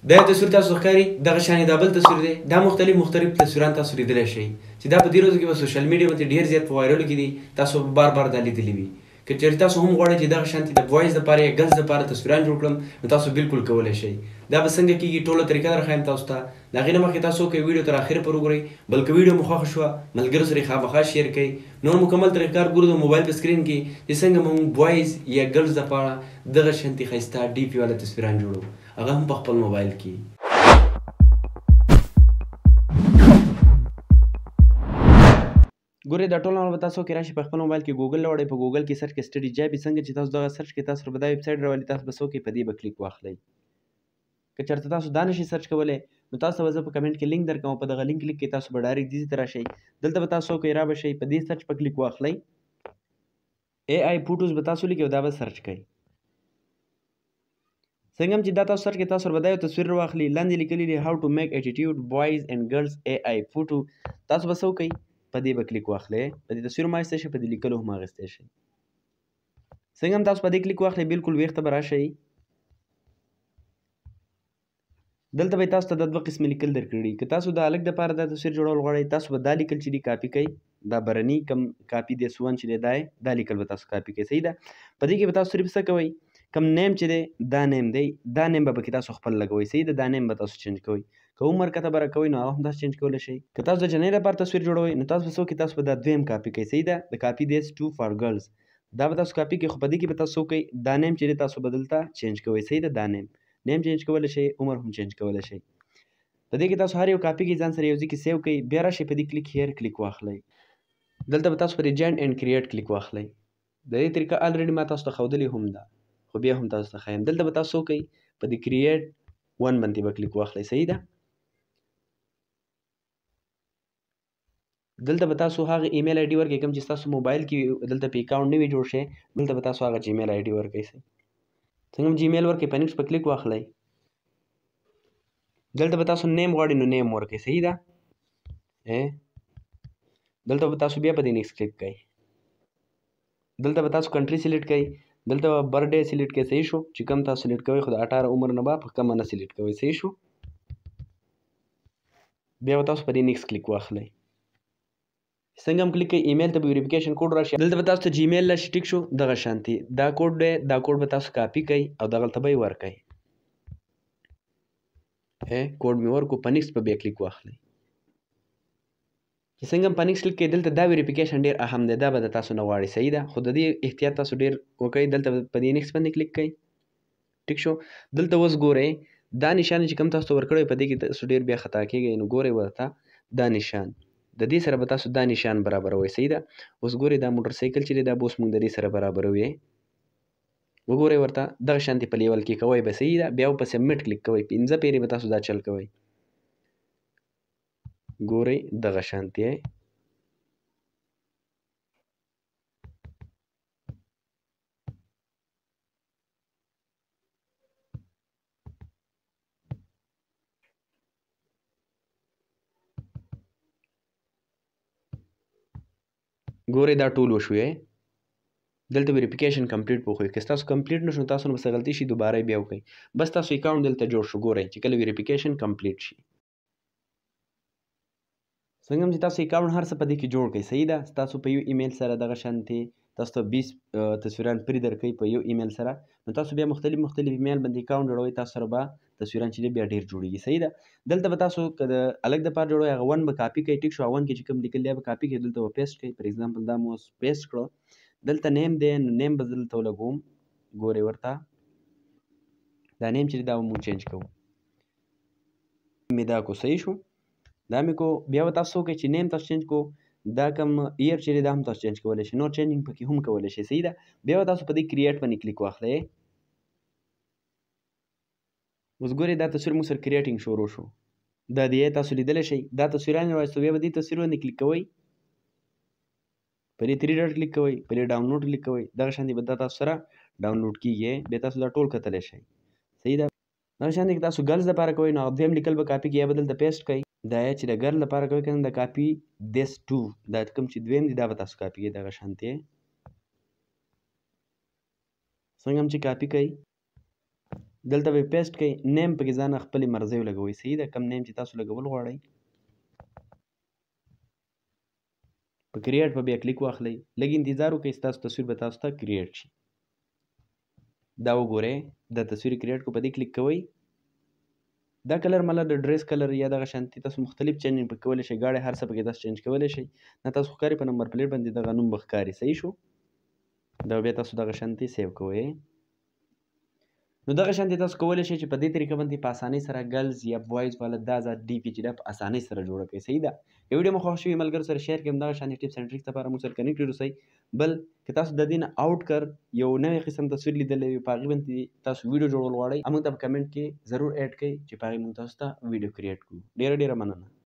دا یو تصویر تاسو ښکاري دغه شانې دا بل تصویر دی دا مختلف تصویران تاسو لیدلی شئ چې دا په دې ورځو کې په سوشل میډیا باندې ډېر زیات په وایرلو کې دي تاسو بار بار دا لیدلي وي که چېرې تاسو هم غواړئ چې دغه شانتې د وایس دپاره یا ګلز دپاره تصویران جوړ کړم نو تاسو بالکل کولی شئ دا به څنګه کېږي ټوله طریقه در ښایم تاسو ته د هغې نه مخکې تاسو وکړئ ویډیو تر اخره پورې وګورئ بلکې ویډیو مو خوښه شوه ملګرو سره یې خامخا شیر کړئ نور مکمل طریقه کار ګورو د موبایل په سکرین کې چې څنګه موږ وایس یا ګلز دپاره دغه شانتې ښایسته ډي پي والا تصویران جوړو هغه هم په خپل موبایل کې ګورئ دا ټول عمل به تاسو کې راشي په خپل موبایل کې ګوګل راوړئ په ګوګل کې سرچ کړئ سټډي جابي څنګه چې تاسو دغه سرچ کړئ تاسو به دا ویب سایټ راولي تاسو به څه وکړئ په دې به کلیک واخلئ که چېرته تاسو دا نشئ سرچ کولی نو تاسو ته به زه په کمنټ کې لینک درکوم په دغه لینک کلیک کې تاسو به ډایرکټ دې ته راشئ دلته به تاسو وکړئ را به شئ په دې سرچ په کلیک واخلئ AI فوټوز به تاسو لیکئ او دا به سرچ کوئ څنګه هم چې دا تاسو سرچ کړئ تاسو به دا یو تصویر راواخلي لاندې لیکلي دي هاو ټو میک ایټیټیوډ بوایز اینډ ګرلز AI فوټو تاسو به څه وکئ په دې به کلیک واخلئ په دې تصویر هم اخیستی شئ په دې لیکلو هم اخیستی شئ څنګه هم تاسو په دې کلیک واخلئ بالکل ویښ ته به راشئ دلته به تاسو ته دا دوه قسمه لیکل درکړي که تاسو د هلک دپاره دا تصویر جوړول غواړئ تاسو به دا لیکل چې دي کاپي کوئ دا برني کم کاپي دی سون چې دی دا لیکل به تاسو کاپي کوئ صحیح ده په دې کې به تاسو صرف څه کوئ کم نیم چې دی دا نیم دی دا نیم به پکې تاسو خپل لګوئ صحیح ده دا نیم به تاسو چینج کوئ که عمر کته به راکوئ نو هغه هم تاسو چینج کولی شئ که تاسو د جنۍ لپاره تصویر جوړوئ نو تاسو به څه وکړئ تاسو به دا دویم کاپي کوئ صحیح ده د کاپي دیس ټو فار ګرلز دا به تاسو کاپي کوئ خو په دې کې به تاسو وکړئ دا نیم چې دی تاسو به دلته چینج کوئ صحیح ده دا نیم چینج کولی شئ عمر هم چینج کولی شئ په دې کې تاسو هر یو کاپي کې ځان سره یو ځای کې سیو کړئ بیا راشئ په دې کلیک هیر کلیک واخلئ دلته به تاسو پر جاینټ اینډ کریټ کلیک واخلئ د دې طریقه الریډي ما تاسو ته ښودلې هم ده خو بیا هم تاسو ته ښایم دلته به تاسو وکړئ په دې کریټ ون باندې به کلیک واخلئ صحیح ده دلته به تاسو هغه ایمیل آی ډي ورکړئ کوم چې ستاسو موبایل کې دلته په اکاونټ نه وي جوړ شوی دلته به تاسو هغه جیمیل آی ډي ورکړئ څنګه هم جیمیل ورکړئ په نیکسټ په کلیک واخلئ دلته به تاسو نیم غواړئ نو نیم ورکړئ صحیح ده دلته به تاسو بیا په دې نیکسټ کلیک کوئ دلته به تاسو کنټري سلیکټ کوئ دلته به برډے سلیکټ کوئ صحیح شو چې کم تاسو سلیکټ کوئ خو د 18 عمر نه به په کمه نه سلیکټ کوئ صحیح شو بیا به تاسو په دې نیکسټ کلیک واخلئ څنګه هم کلیک کوئ ایمیل ته به ویریفیکیشن کوډ راشي دلته به تاسو ته جیمیل راشي ټیک شو دغه شانتي دا کوډ دی دا کوډ به تاسو کاپي کوئ او دغلته به یې ورکئ کوډ مې ورکړو په نیکسټ په بیا کلیک واخلئ چې څنګه هم په نیکسټ کلیک کوئ دلته دا ویریفیکیشن ډېر اهم دی دا به د تاسو نه غواړي صحیح ده خو د دې احتیاط تاسو ډېر وکئ دلته په دې نیکسټ باندې کلیک کوئ ټیک شو دلته اوس ګورئ دا نشان چې کوم تاسو ته ورکړی په دې کې تاسو ډېر بیا خطا کېږئ نو ګورئ ورته دا نشان د دې سره به تاسو دا نشان برابروئ صحیح ده اوس ګورئ دا موټر سایکل چې دی دا به اوس موږ د دې سره برابروي وګورئ ورته دغه شانتې په لیول کې کوئ به صحیح ده بیا په سبمیټ کلیک کوئ 15 پیرې به تاسو دا چل کوئ ګورئ دغه شانتې ګورئ دا ټول وشوې دلته ویریفیکیشن کمپلیټ وښوئ که ستاسو کمپلیټ نشو تاسو نه به څه غلطي شي دوباره بیا وکړئ بس تاسو اکاونټ دلته جوړ شو ګورئ چې کله ویریفیکیشن کمپلیټ شي څنګه هم چې تاسو اکاونټ هر څه په دې کې جوړ کړئ صحیح ده ستاسو په یو ایمیل سره دغه شانتې تاسو ته 20 تصویران پرې درکوي په یو ایمیل سره نو تاسو بیا مختلف ایمیل باندې اکاونټ جوړوئ تاسو سره به تصویران چې دی بیا ډېر جوړېږي صحیح ده دلته به تاسو که د هلک دپاره جوړوئ هغه ون به کاپي کوئ ټیک شو هغه ون کې چې کوم لیکل دی به کاپي کوئ دلته به پیسټ کوئ فار ایګزامپل دا مو اوس پیسټ کړو دلته نیم دی نو نیم به دلته ولګوم ګورئ ورته دا نیم چې دی دا به مونږ چینج کوو مې دا کو صحیح شو دا مې کو بیا به تاسو وکړئ چې نیم تاسو چینج کو دا کوم ایر چې دی دا هم تاسو چینج کولی شئ نور چینجینګ پکې هم کولی شئ صحیح ده بیا به تاسو په دې کریټ باندې کلیک واخلئ اوس ګورئ دا تصویر مو سره کریټینګ شروع شو دا دی تاسو لیدلی شئ دا تصویران یې راوایستو بیا به دې تصویر باندې کلیک کوئ په دې 3 ډاټ کلیک کوئ په دې ډاونلوډ کلیک کوئ دغه شانتې به دا تاسو سره ډاونلوډ کېږي بیا تاسو دا ټول کتلی شئ صحیح ده دغه شانتې که تاسو ګرلز دپاره کوئ نو هغه دویم لیکل به کاپي کړئ یا به دلته پیسټ کوئ دا چې د ګرل لپاره کوئ که نه د کاپي دیس ټو دا کوم چې دویم دی دا به تاسو کاپي کړئ دغه شانتې څنګه هم چې کاپي کوئ دلته به پیسټ کوئ نیم پکې ځان خپلې مرضۍ ولګوئ صحیح ده کم نیم چې تاسو لګول غواړئ په کریټ په بیا کلیک واخلئ لږ انتظار وکړئ ستاسو تصویر به تاسو ته کریټ شي دا وګورئ دا تصویر کریټ کو په دې کلیک کوئ دا کلر مله د ډریس کلر یا دغه شانتي تاسو مختلف چینج پکې کولی شئ ګاډی هر څه پکې تاسو چینج کولی شئ نه تاسو ښکاري په نمبر پلیټ باندې دغه نوم به ښکاري صحیح شو دا بیا تاسو دغه شانتي سیو کوئ نو دغه شانتي تاسو کولی شئ چې په دې طریقه باندې په اسانۍ سره ګرلز یا بوایز والا دا ځات ډي پی چې دا په اسانۍ سره جوړه کړئ صحیح ده یو ویډیو مو خوښ شوي ملګرو سره شیر کړئ همدغه شانتي ټپس اینډ ټریکس لپاره موږ سره کنیکټ اوسئ بل که تاسو د دې نه آوټ کر یو نوی قسم تصویر لیدلی وي په هغې باندې تاسو ویډیو جوړول غواړئ موږ ته په کمنټ کې ضرور ایډ کړئ چې په هغې موږ تاسو ته ویډیو کریټ کړو ډېره ډېره مننه